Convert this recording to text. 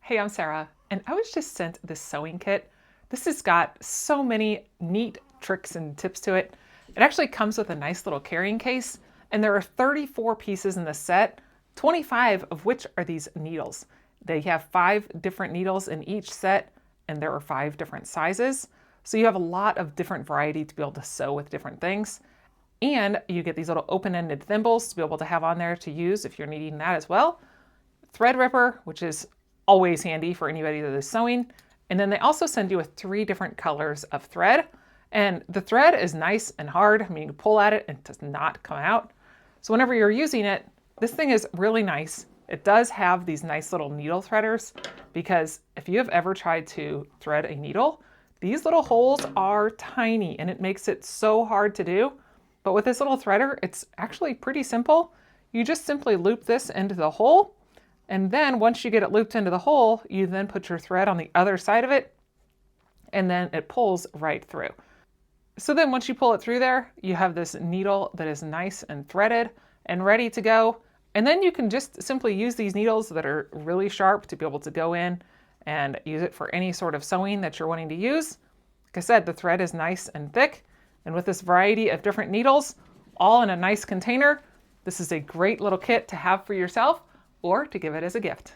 Hey, I'm Sarah, and I was just sent this sewing kit. This has got so many neat tricks and tips to it. It actually comes with a nice little carrying case, and there are 34 pieces in the set, 25 of which are these needles. They have 5 different needles in each set, and there are 5 different sizes. So you have a lot of different variety to be able to sew with different things. And you get these little open-ended thimbles to be able to have on there to use if you're needing that as well. Thread ripper, which is always handy for anybody that is sewing. And then they also send you with 3 different colors of thread. And the thread is nice and hard. I mean, you can pull at it and it does not come out. So whenever you're using it, this thing is really nice. It does have these nice little needle threaders, because if you have ever tried to thread a needle, these little holes are tiny and it makes it so hard to do. But with this little threader, it's actually pretty simple. You just simply loop this into the hole, and then once you get it looped into the hole, you then put your thread on the other side of it, and then it pulls right through. So then once you pull it through there, you have this needle that is nice and threaded and ready to go. And then you can just simply use these needles that are really sharp to be able to go in and use it for any sort of sewing that you're wanting to use. Like I said, the thread is nice and thick, and with this variety of different needles, all in a nice container, this is a great little kit to have for yourself or to give it as a gift.